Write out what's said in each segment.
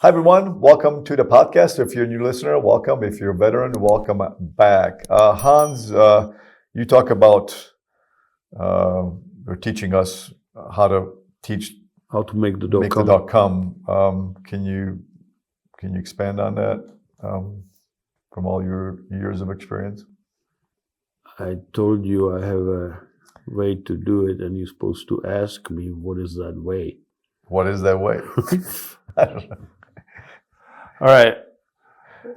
Hi, everyone. Welcome to the podcast. If you're a new listener, welcome. If you're a veteran, welcome back. Hans, you talk about you're teaching us how to make the dog come. The dog come. Can you expand on that from all your years of experience? I told you I have a way to do it, and you're supposed to ask me, what is that way? What is that way? I don't know. All right.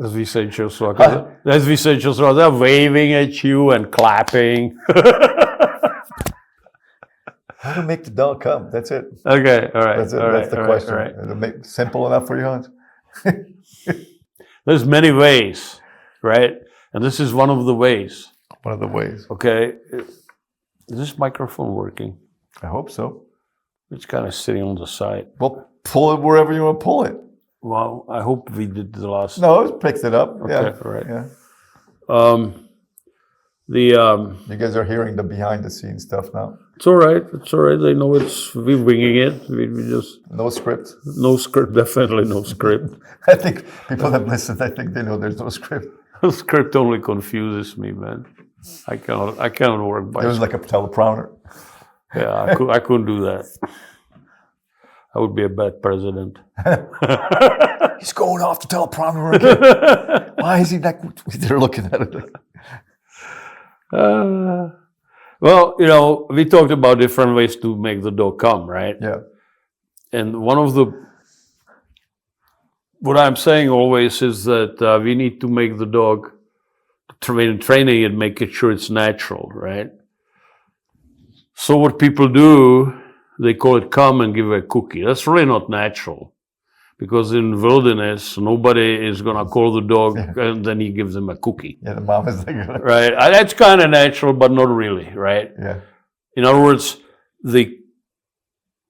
As we say, they're waving at you and clapping. How to make the dog come? That's it. Okay, all right. That's it. That's the question. Right. Simple enough for you, Hans? There's many ways, right? And this is one of the ways. One of the ways. Okay. Is this microphone working? I hope so. It's kind of sitting on the side. Well, pull it wherever you want to pull it. Well, I hope we did the last. No, it picked it up. Okay, yeah. Right. Yeah. You guys are hearing the behind the scenes stuff now. It's all right. It's all right. They know we're winging it. We just no script. No script. Definitely no script. I think people that listen, I think they know there's no script. The script only confuses me, man. I cannot work by. It was like a teleprompter. Yeah, I couldn't do that. I would be a bad president. He's going off the teleprompter again. Why is he not? They're looking at it. Well, we talked about different ways to make the dog come, right? Yeah. And what I'm saying always is that we need to make the dog, training it, make it sure it's natural, right? So what people do, they call it come and give a cookie. That's really not natural. Because in wilderness, nobody is going to call the dog and then he gives them a cookie. Yeah, the mom is like... Right? That's kind of natural, but not really, right? Yeah. In other words, the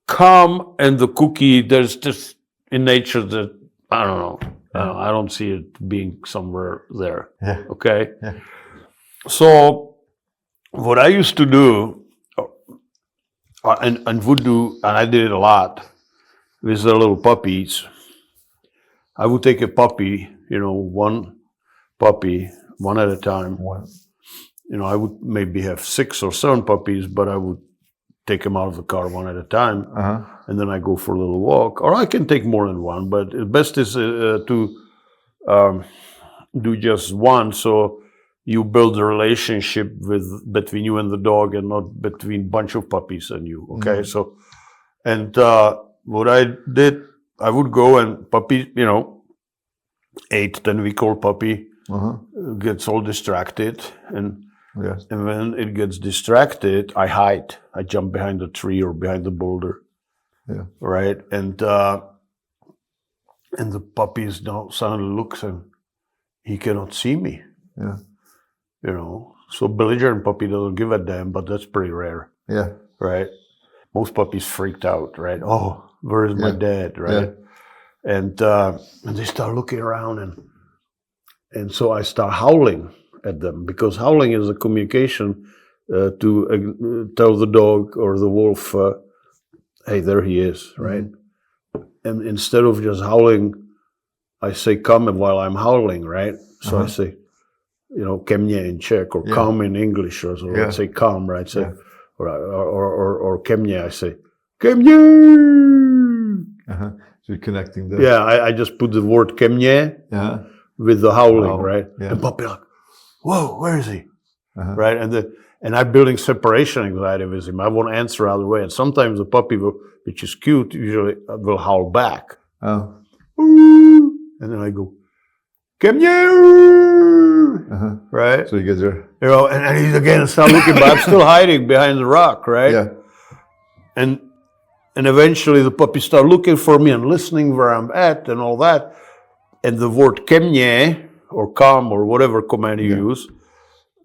come and the cookie, there's just in nature that, I don't know. I don't see it being somewhere there. Yeah. Okay? Yeah. So what I used to do, and would do, and I did it a lot, with the little puppies. I would take a puppy, one puppy, one at a time. One. I would maybe have 6 or 7 puppies, but I would take them out of the car one at a time, and then I go for a little walk. Or I can take more than one, but the best is to do just one, so you build a relationship between you and the dog, and not between a bunch of puppies and you. Okay, so and what I did, I would go and puppy, 8-10-week-old puppy gets all distracted, and when it gets distracted, I hide. I jump behind the tree or behind the boulder. Yeah. Right, and the puppy suddenly looks and he cannot see me. Yeah. So belligerent puppy doesn't give a damn, but that's pretty rare. Yeah. Right. Most puppies freaked out, right? Oh, where is my dad, right? Yeah. And they start looking around, and so I start howling at them, because howling is a communication to tell the dog or the wolf, hey, there he is, right? And instead of just howling, I say come while I'm howling, right? So I say, ke mne in Czech, or come in English, or so. I say come, right? Say, or ke mne, I say, ke mne. So you're connecting the... Yeah, I just put the word ke mne with the howling, right? Yeah. And puppy like, whoa, where is he? Right? And I'm building separation anxiety with him. I won't answer either way. And sometimes the puppy, which is cute, usually will howl back. Oh. And then I go, ke mne. Right? So you guys are... and he's again start looking, but I'm still hiding behind the rock, right? Yeah. And eventually the puppy start looking for me and listening where I'm at and all that. And the word ke mne, or come, or whatever command you use,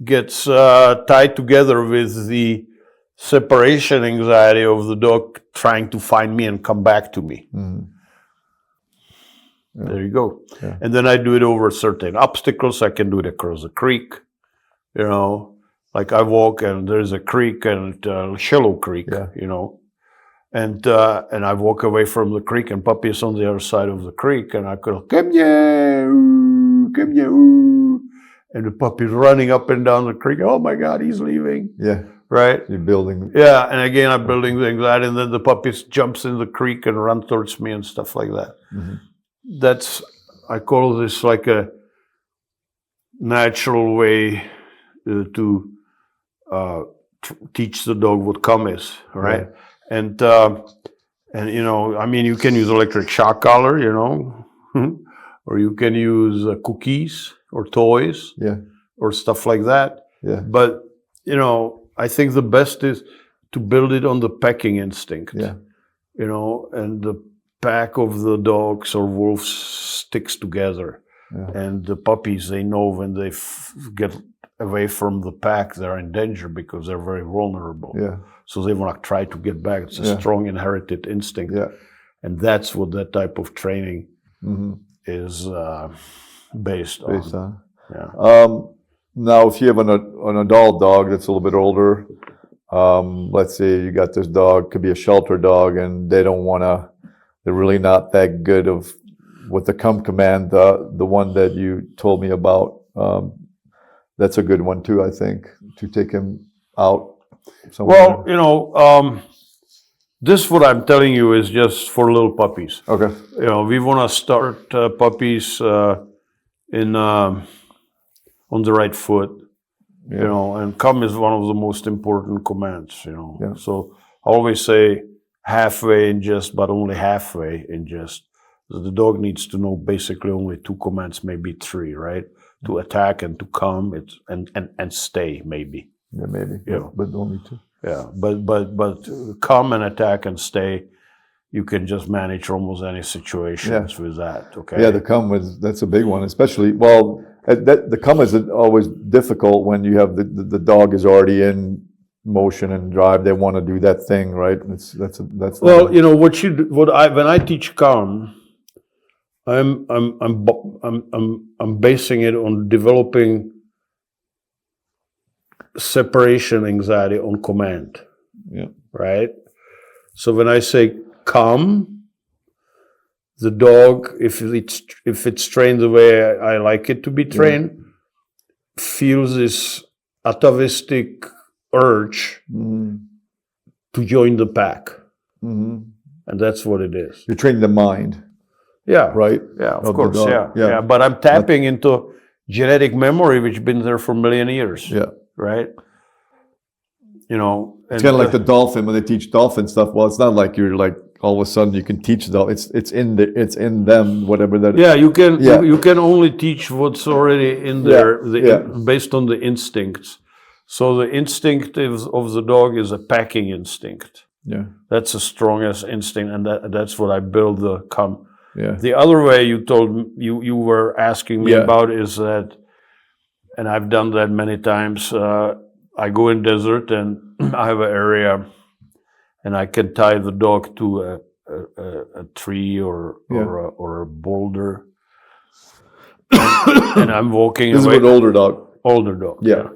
gets tied together with the separation anxiety of the dog trying to find me and come back to me. There you go. Yeah. And then I do it over certain obstacles. I can do it across a creek, like I walk and there's a creek, and shallow creek, And I walk away from the creek, and puppy is on the other side of the creek, and I go, come here, ooh, come here, ooh. And the puppy's running up and down the creek. Oh my God, he's leaving. Yeah. Right? You're building. Yeah, and again, I'm building the anxiety, and then the puppy jumps in the creek and runs towards me and stuff like that. Mm-hmm. I call this like a natural way to teach the dog what calm is, right? Yeah. And you know, I mean, you can use electric shock collar, you know, or you can use cookies or toys, or stuff like that. Yeah. But you know, I think the best is to build it on the packing instinct. Yeah. You know, and the pack of the dogs or wolves sticks together. Yeah. And the puppies, they know when they get away from the pack, they're in danger because they're very vulnerable. Yeah. So they want to try to get back. It's a strong inherited instinct. Yeah. And that's what that type of training is based on. Yeah. Now, if you have an adult dog that's a little bit older, let's say you got this dog, could be a shelter dog, and they don't want to, they're really not that good with the come command, the one that you told me about. That's a good one too, I think, to take him out somewhere. Well, you know, this what I'm telling you is just for little puppies. Okay. You know, we want to start puppies on the right foot. Yeah. You know, and come is one of the most important commands. You know, yeah. So I always say halfway ingest, but only halfway ingest. The dog needs to know basically only 2 commands, maybe 3, right? To attack and to come, and stay, maybe. Yeah, maybe. Yeah, but only 2. Yeah, but come and attack and stay, you can just manage almost any situations with that. Okay. Yeah, the come that's a big one, especially the come is always difficult when you have the dog is already in motion and drive. They want to do that thing, right? That's well, you know when I teach come, I'm basing it on developing separation anxiety on command. Yeah. Right? So when I say come, the dog, if it's trained the way I like it to be trained, feels this atavistic urge to join the pack. Mm-hmm. And that's what it is. You're training the mind. Yeah. Right? Yeah, of course. Yeah. But I'm tapping into genetic memory, which has been there for a million years. Yeah. Right? You know. It's kind of like the dolphin, when they teach dolphin stuff. Well, it's not like you're like, all of a sudden you can teach them. It's in them, whatever that is. Yeah, you can only teach what's already in there based on the instincts. So the instinct of the dog is a packing instinct. Yeah. That's the strongest instinct, and that's what I build the come. Yeah. The other way you were asking me about is that, and I've done that many times. I go in desert and I have an area, and I can tie the dog to a tree or a boulder, and I'm walking away. This is an older dog. Older dog. Yeah.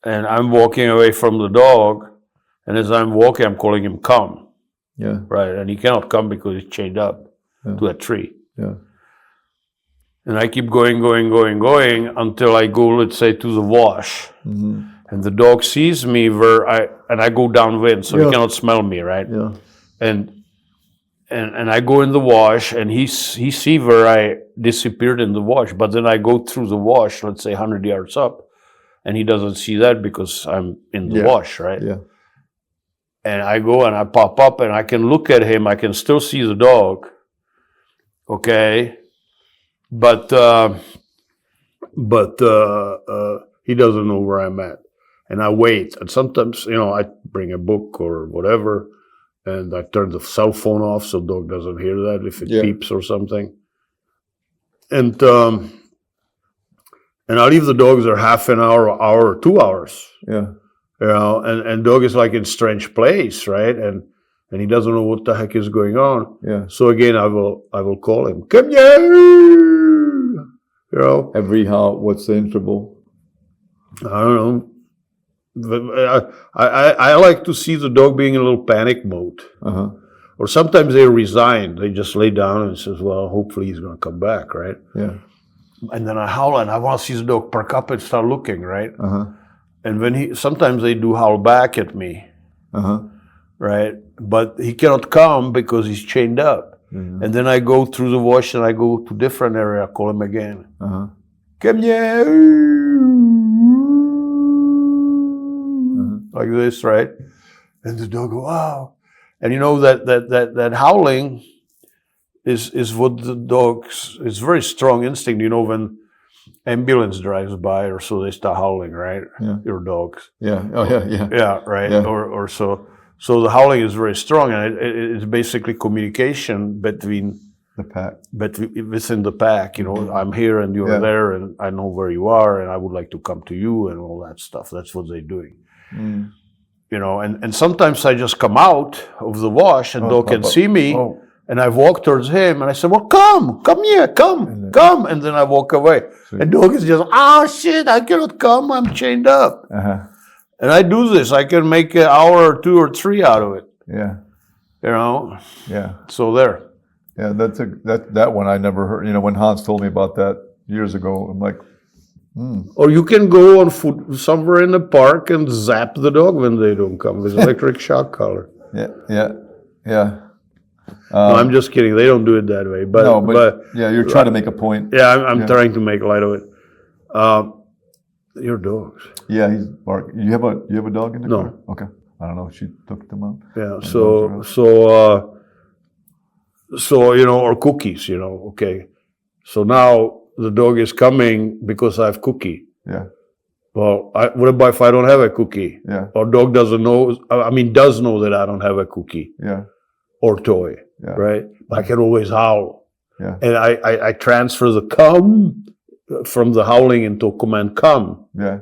And I'm walking away from the dog, and as I'm walking, I'm calling him come. Yeah. Right, and he cannot come because he's chained up to a tree. Yeah. And I keep going until I go, let's say, to the wash. Mm-hmm. And the dog sees me and I go downwind, so he cannot smell me, right? Yeah. And I go in the wash, and he see where I disappeared in the wash. But then I go through the wash, let's say 100 yards up, and he doesn't see that because I'm in the wash, right? Yeah. And I go and I pop up, and I can look at him. I can still see the dog. Okay, but he doesn't know where I'm at. And I wait, and sometimes, I bring a book or whatever, and I turn the cell phone off so the dog doesn't hear that if it beeps or something. And I leave the dogs there half an hour, or 2 hours. Yeah. And dog is like in strange place, right? And he doesn't know what the heck is going on. Yeah. So again, I will call him, come here. What's the interval? I don't know. I like to see the dog being in a little panic mode. Uh-huh. Or sometimes they resign. They just lay down and says, well, hopefully he's going to come back, right? Yeah. And then I howl and I want to see the dog perk up and start looking, right? Uh-huh. And sometimes they do howl back at me, Uh-huh. right? But he cannot come because he's chained up. Mm-hmm. And then I go through the wash and I go to different area, I call him again. Uh-huh. Come here. Like this, right? And the dog go, wow. And you know that howling is what the dogs, it's very strong instinct. You know, when ambulance drives by or so, they start howling, right? Yeah. Your dogs. Yeah. Oh, yeah, yeah. Yeah, right. Yeah. Or so. So the howling is very strong, and it's basically communication between The pack. within the pack. You know, I'm here and you're Yeah. there, and I know where you are, and I would like to come to you, and all that stuff. That's what they're doing. Mm. You know, and sometimes I just come out of the wash, and dog can pop up. see me, Oh. and I walk towards him, and I say, "Well, come here, come," and then I walk away. Sweet. And dog is just, "Oh shit, I cannot come, I'm chained up." Uh-huh. And I do this. I can make an hour or 2 or 3 out of it. Yeah. You know, Yeah. so there. Yeah. That one I never heard. You know, when Hans told me about that years ago, I'm like, Or you can go on foot somewhere in the park and zap the dog when they don't come with electric shock collar. yeah, yeah, yeah. No, I'm just kidding. They don't do it that way. But, No, but yeah, you're trying to make a point. yeah, I'm Yeah. trying to make light of it. Your dogs. Yeah, he's bark. You have a dog in the No. car? Okay. I don't know if she took them out. Yeah. dogs So you know, or cookies. You know. Okay. So now the dog is coming because I have cookie. Yeah, Well, what about if I don't have a cookie? yeah, Or dog doesn't know. I mean, does know that I don't have a cookie yeah, or toy. yeah. Right? But I can always howl. Yeah. And I transfer the come from the howling into command come. Yeah,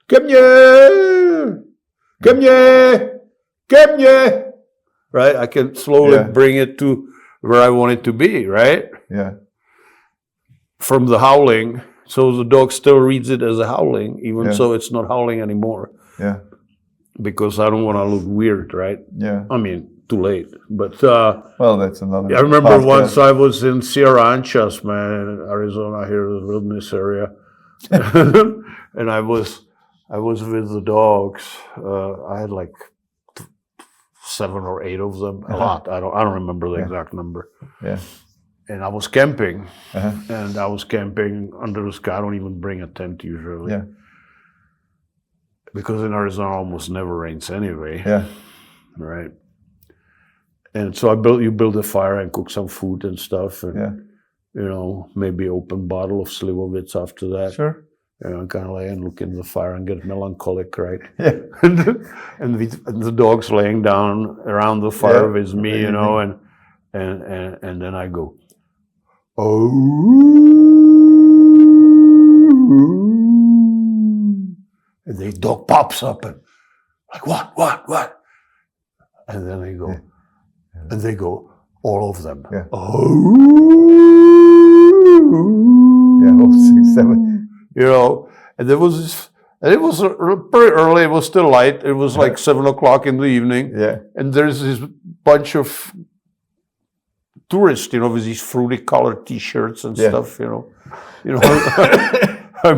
Come here! Come here! Come here! Right? I can slowly Yeah. bring it to where I want it to be, right? yeah, From the howling. So the dog still reads it as a howling, even Yeah. so it's not howling anymore. yeah, Because I don't want to look weird, right? yeah. I mean, too late. But Well, that's another. I remember podcast. once I was in Sierra Anchas, man, in Arizona, here in the wilderness area, and I was with the dogs. I had like 7 or 8 of them, a lot. I don't remember the exact number. Yeah. And I was camping, Uh-huh. and I was camping under the sky. I don't even bring a tent usually, Yeah. because in Arizona almost never rains anyway. Yeah. Right. And so you build a fire and cook some food and stuff, and Yeah. you know, maybe open bottle of Slivovitz after that. Sure. You know, kind of lay and look in the fire and get melancholic, right? Yeah. and the dog's laying down around the fire Yeah. with me, you know, and then I go, oh, and the dog pops up and like, what? And then they go, and they go, all of them. Yeah. Oh, Yeah. Oh, 6, 7. you know, and there was this, and it was pretty early. It was still light. It was like 7 o'clock in the evening. Yeah. And there's this bunch of tourists, you know, with these fruity colored T-shirts and Yeah. stuff, you know. I'm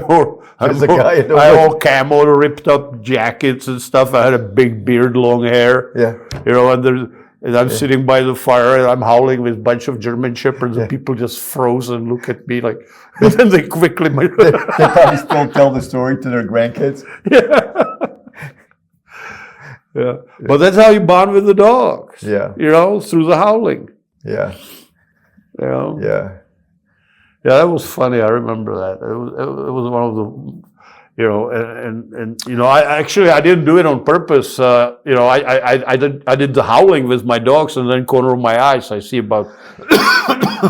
There's a guy in the I had woods. all camo, ripped up jackets and stuff. I had a big beard, long hair. Yeah. You know, and I'm sitting by the fire and I'm howling with a bunch of German shepherds, and people just froze and look at me like, and then they quickly. They probably still tell the story to their grandkids. Yeah. But that's how you bond with the dogs. Yeah. You know, through the howling. Yeah. You know. Yeah. Yeah, that was funny. I remember that. It was one of the, you know, and you know, I didn't do it on purpose. You know, I did the howling with my dogs, and then corner of my eyes, I see about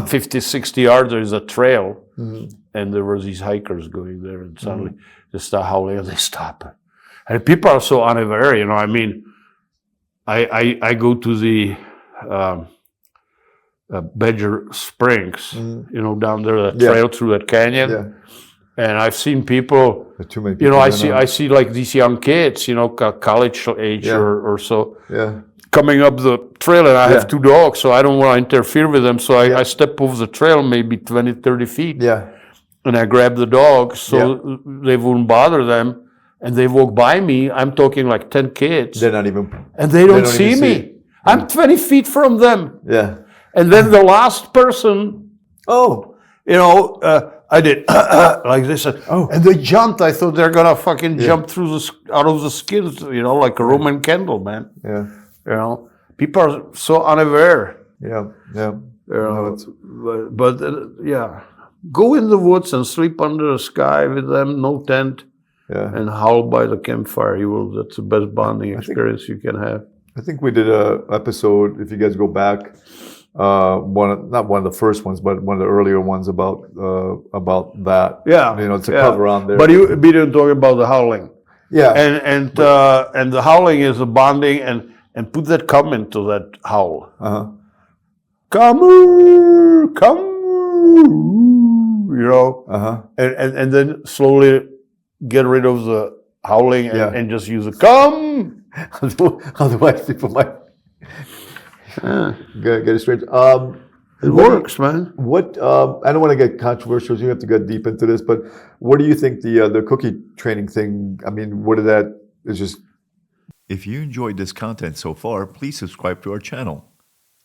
50, 60 yards. There is a trail, and there were these hikers going there, and suddenly they start howling, and they stop. And people are so unaware. You know, I mean, I go to the Badger Springs, you know, down there, the Yeah. trail through that canyon. Yeah. And I've seen people, There's too many you know, people. I see like these young kids, you know, college age Yeah. or so, Yeah. coming up the trail, and I Yeah. have 2 dogs, so I don't want to interfere with them. So Yeah. I step off the trail maybe 20, 30 feet, Yeah. and I grab the dogs so they wouldn't bother them. And they walk by me. I'm talking like 10 kids, They're not even. and they don't don't see even me. see it. I'm 20 feet from them. Yeah. And then the last person, Oh. you know, I did like this, and they jumped. I thought they're gonna fucking jump through out of the skins, you know, like a Roman candle, man. Yeah. You know, people are so unaware. Yeah. Yeah. You know, No, it's- but yeah, go in the woods and sleep under the sky with them, no tent, Yeah. and howl by the campfire. That's the best bonding experience you can have. I think we did a episode. If you guys go back, not one of the first ones, but one of the earlier ones about that. Yeah, You know, it's a cover on there. But you didn't talk about the howling. Yeah. And the howling is the bonding, and put that come into that howl. Come, you know, and then slowly get rid of the howling and just use a come. Otherwise, people might get it straight. It works, man. What I don't want to get controversial. You have to get deep into this, but what do you think the cookie training thing? I mean, what is that? Is just. If you enjoyed this content so far, please subscribe to our channel.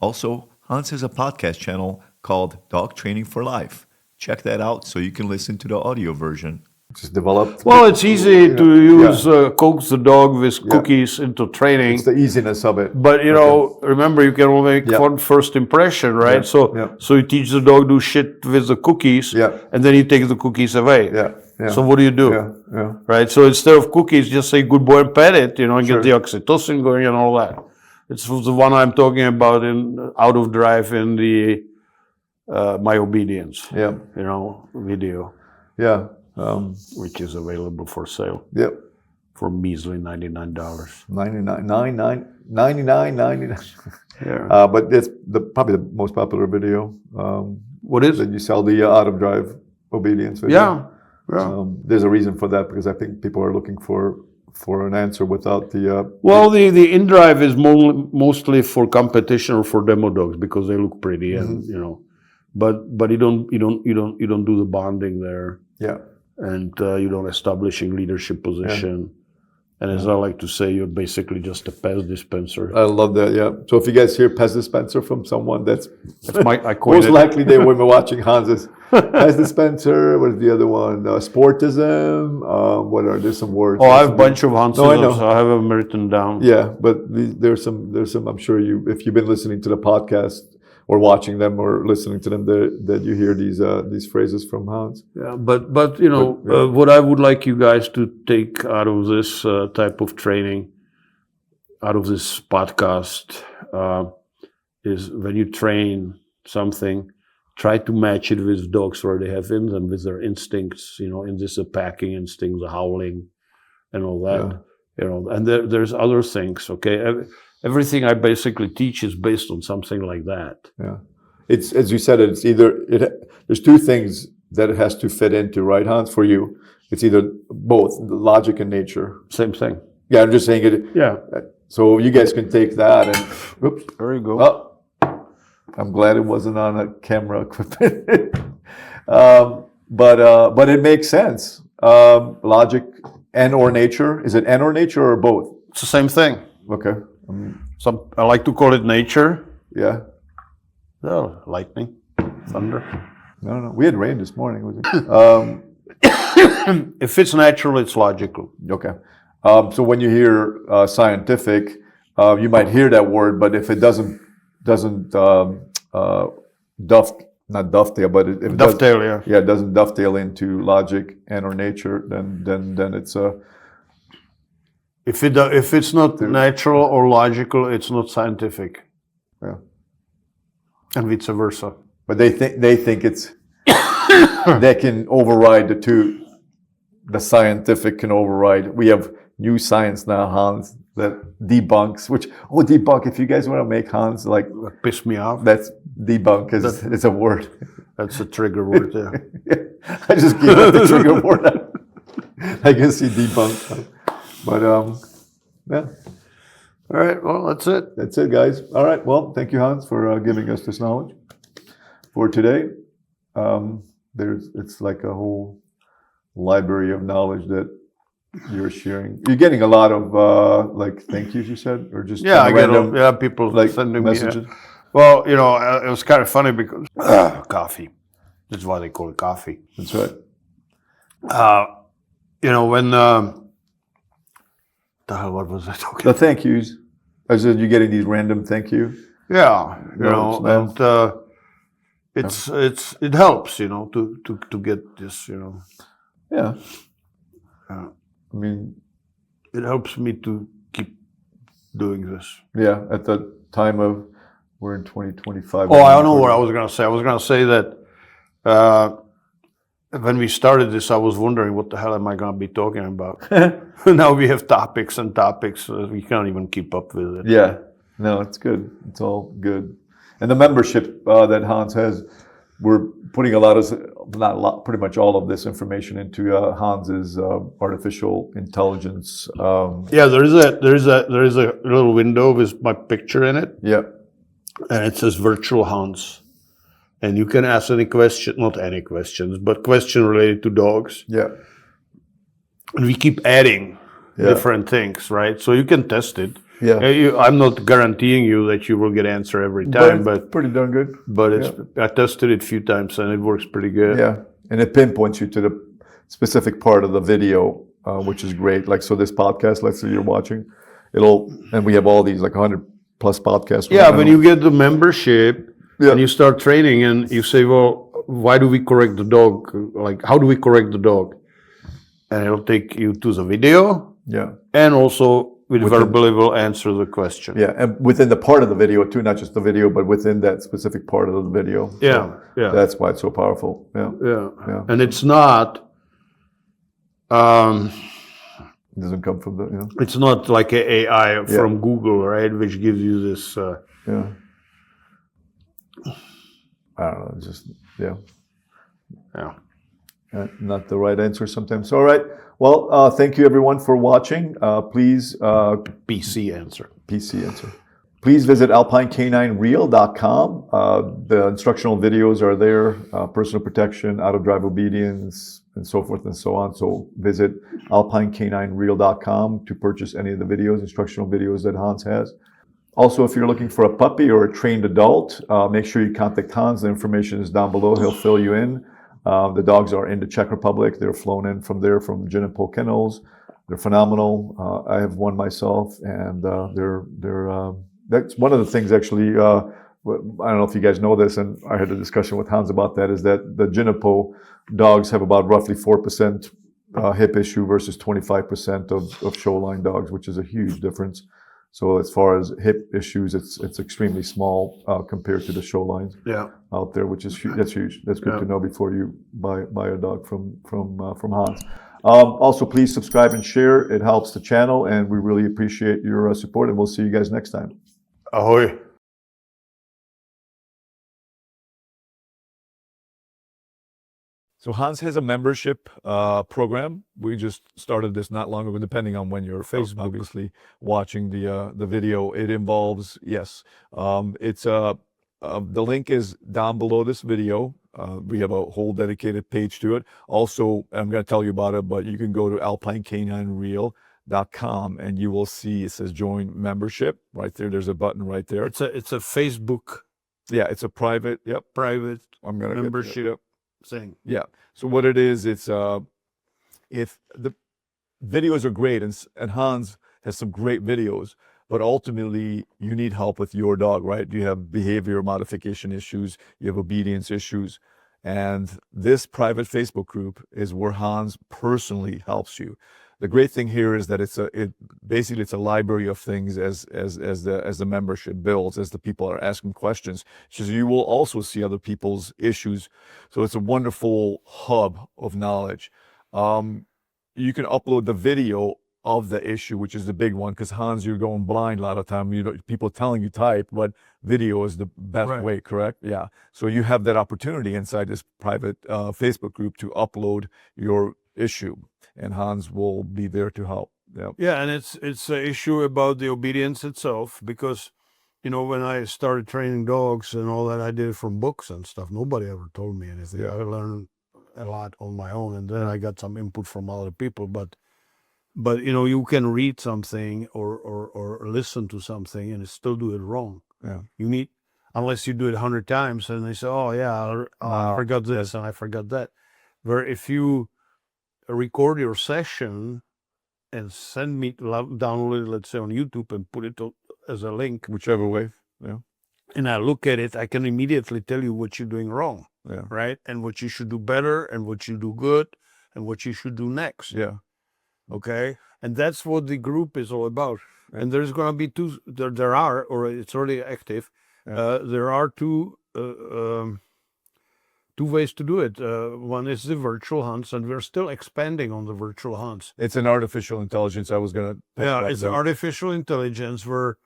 Also, Hans has a podcast channel called Dog Training for Life. Check that out so you can listen to the audio version. Just developed. Well, it's easy to use coax the dog with cookies into training. It's the easiness of it. But you know, remember, you can only make one first impression, right? So you teach the dog do shit with the cookies, and then you take the cookies away. So what do you do? Right? So instead of cookies, just say good boy and pet it, you know, and get the oxytocin going and all that. It's the one I'm talking about in Out of Drive in the My Obedience, you know, video. Yeah. Which is available for sale. Yep. For measly $99. $99. Yeah. But it's probably the most popular video. What is that you sell the Out of Drive Obedience video. Yeah. There's a reason for that because I think people are looking for an answer without the. Well, the in-drive is mostly for competition or for demo dogs because they look pretty and you know, but you don't do the bonding there. Yeah. And you don't establish a leadership position. And as I like to say, you're basically just a Pez dispenser. I love that, yeah. So if you guys hear Pez dispenser from someone, that's I coined most likely they were watching Hans's Pez dispenser. What is the other one? Sportism. There's some words. Oh, I have a bunch of Hans's. No, I know. So I have them written down. Yeah, but there's some. I'm sure if you've been listening to the podcast or watching them or listening to them, that you hear these phrases from Hans. Yeah, but you know, what I would like you guys to take out of this type of training, out of this podcast, is when you train something, try to match it with dogs where they have in them with their instincts. You know, in this the packing instinct, the howling, and all that. Yeah. You know, and there's other things. Okay. Everything I basically teach is based on something like that. Yeah, it's as you said. It's either there's two things that it has to fit into, right, Hans? For you, it's either both logic and nature. Same thing. Yeah, I'm just saying it. Yeah. So you guys can take that and. Oops. There you go. Oh, I'm glad it wasn't on a camera equipment. But it makes sense. Logic and or nature. Is it and or nature or both? It's the same thing. Okay. I like to call it nature. Yeah. Oh, lightning, thunder. No. We had rain this morning. Was it? If it's natural, it's logical. Okay. So when you hear scientific, you might hear that word, but if it doesn't not dovetail, but if it Dovetail, does, it doesn't dovetail into logic and or nature, then it's If it's not natural or logical, it's not scientific. Yeah. And vice versa. But they think it's they can override the two. The scientific can override. We have new science now, Hans, that debunks. Debunk. If you guys want to make Hans like Piss me off. that's debunk. It's a word. That's a trigger word there. I just gave up the trigger word. I guess he debunked. But yeah. All right, well, that's it. That's it, guys. All right. Well, thank you, Hans, for giving us this knowledge for today. It's like a whole library of knowledge that you're sharing. You're getting a lot of like thank yous, you said, or just Yeah, I get random people like sending messages. me. Well, it was kind of funny because coffee. That's why they call it coffee. That's right. When the hell, what was I talking? The thank yous. I said you're getting these random thank you. Yeah, No. and it helps, to get this, Yeah. I mean, it helps me to keep doing this. yeah. At the time of we're in 2025. Oh, I don't know what I was going to say. I was going to say that when we started this, I was wondering what the hell am I going to be talking about. Now we have topics and topics. We can't even keep up with it. Yeah. No, it's good. It's all good. And the membership that Hans has, we're putting pretty much all of this information into Hans's artificial intelligence. Yeah, there is a little window with my picture in it. Yeah. And it says virtual Hans. And you can ask any question, not any questions, but question related to dogs. Yeah. And we keep adding different things, right? So you can test it. Yeah. I'm not guaranteeing you that you will get answer every time, But it's pretty darn good. but I tested it a few times and it works pretty good. Yeah. And it pinpoints you to the specific part of the video, which is great. Like, so this podcast, let's say you're watching, and we have all these like 100 plus podcasts. Yeah, when you get the membership and you Yeah. start training and you say, well, why do we correct the dog? Like, how do we correct the dog? And it'll take you to the video Yeah. and also verbally will answer the question. Yeah. And within the part of the video too, not just the video, but within that specific part of the video. So Yeah. that's why it's so powerful. Yeah. Yeah. And it's not, It doesn't come from the, it's not like an AI from Google, right? Which gives you this. yeah. I don't know. Just, yeah. Yeah. Not the right answer sometimes. All right. Well, thank you everyone for watching. Please, PC answer. PC answer. Please visit alpinecaninereel.com. The instructional videos are there, personal protection, auto-drive obedience, and so forth and so on. So visit alpinecaninereel.com to purchase any of the videos, instructional videos that Hans has. Also, if you're looking for a puppy or a trained adult, make sure you contact Hans. The information is down below. He'll fill you in. The dogs are in the Czech Republic. They're flown in from there, from Jenipo Kennels. They're phenomenal. I have one myself, and that's one of the things actually, I don't know if you guys know this, and I had a discussion with Hans about that, is that the Jenipo dogs have about roughly 4% hip issue versus 25% of showline dogs, which is a huge difference. So as far as hip issues, it's extremely small compared to the showlines out there, which is that's huge. That's good to know before you buy a dog from Hans. Also, please subscribe and share. It helps the channel, and we really appreciate your support. And we'll see you guys next time. Ahoy. So Hans has a membership program. We just started this not long ago, depending on when you're obviously watching the video. It involves, it's the link is down below this video. We have a whole dedicated page to it. Also, I'm going to tell you about it, but you can go to alpinecaninereel.com and you will see it says join membership right there. There's a button right there. It's a Facebook. Yeah, it's a private. Private. I'm going to membership. Thing. Yeah. So what it is, it's if the videos are great, and Hans has some great videos, but ultimately you need help with your dog, right? You have behavior modification issues, you have obedience issues, and this private Facebook group is where Hans personally helps you. The great thing here is that it's a library of things as the membership builds, as the people are asking questions. So you will also see other people's issues. So it's a wonderful hub of knowledge. You can upload the video of the issue, which is the big one. Because Hans, you're going blind a lot of time. People telling you type, but video is the best Right. way. Correct? Yeah. So you have that opportunity inside this private Facebook group to upload your issue, and Hans will be there to help. Yeah. Yeah, and it's an issue about the obedience itself, because when I started training dogs and all that, I did it from books and stuff. Nobody ever told me anything. Yeah. I learned a lot on my own, and then I got some input from other people. But you can read something or listen to something and still do it wrong. Yeah. You need, unless you do it 100 times and they say, oh yeah, I forgot this and I forgot that. Where if you record your session and send me, download it, let's say on YouTube, and put it as a link, Whichever way. Yeah. and I look at it, I can immediately tell you what you're doing wrong, Yeah. right? And what you should do better, and what you do good, and what you should do next. Yeah. Okay, and that's what the group is all about. And there's going to be there are, or it's already active. There are two ways to do it. One is the virtual hunts, and we're still expanding on the virtual hunts. It's an artificial intelligence. I was gonna. It's artificial intelligence where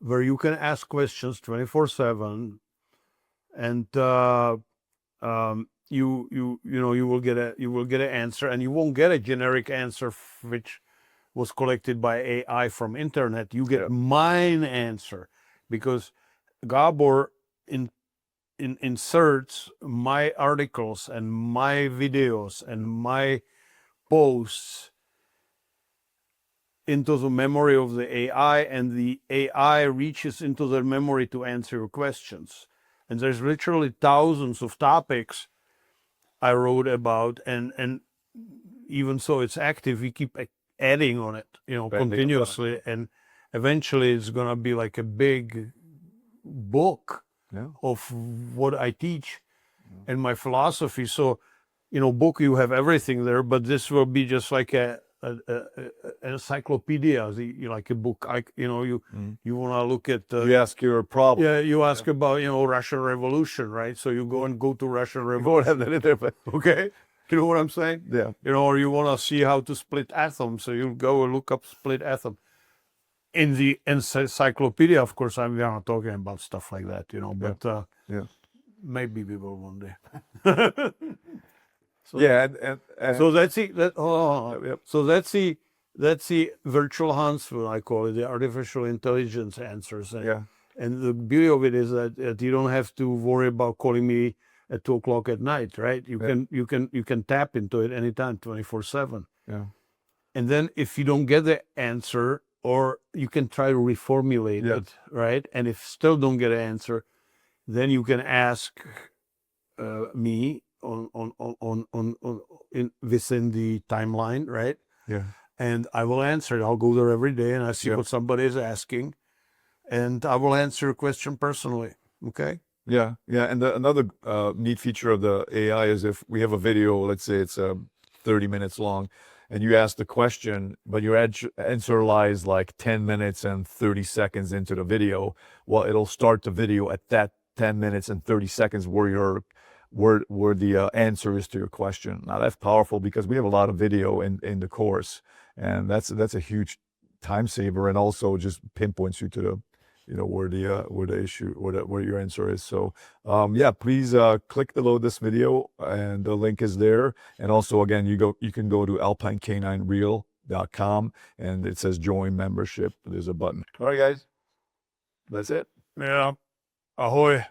you can ask questions 24/7, and you will get an answer, and you won't get a generic answer which was collected by AI from internet. You get mine answer, because Gabor inserts my articles and my videos and my posts into the memory of the AI, and the AI reaches into their memory to answer your questions. And there's literally thousands of topics I wrote about, and even so it's active, we keep adding on it, continuously, and eventually it's gonna be like a big book of what I teach and my philosophy. So, book, you have everything there, but this will be just like an encyclopedia, like a book. You want to look at. You ask your problem. Yeah, you ask about Russian Revolution, right? So you go to Russian Revolution. You won't have that in there, but okay. You know what I'm saying? Yeah. Or you want to see how to split atoms, so you go and look up split atom. In the encyclopedia, of course, we are not talking about stuff like that, but maybe we will one day. So, and so that's it. So that's the virtual hunts, what I call it, the artificial intelligence answers. And the beauty of it is that you don't have to worry about calling me at 2:00 at night, right? You can tap into it anytime, 24/7. Yeah. And then if you don't get the answer, or you can try to reformulate it, right? And if still don't get an answer, then you can ask me within the timeline, right? Yeah. And I will answer it. I'll go there every day and I see what somebody is asking, and I will answer a question personally. Okay. Yeah. And another neat feature of the AI is if we have a video, let's say it's 30 minutes long, and you ask the question, but your answer lies like 10 minutes and 30 seconds into the video, well, it'll start the video at that 10 minutes and 30 seconds where the answer is to your question. Now that's powerful, because we have a lot of video in the course, and that's a huge time saver, and also just pinpoints you to the where the issue, where your answer is. So please click below this video, and the link is there. And also, again, you can go to alpinecaninereal.com, and it says join membership. There's a button. All right, guys, that's it. Yeah. Ahoy.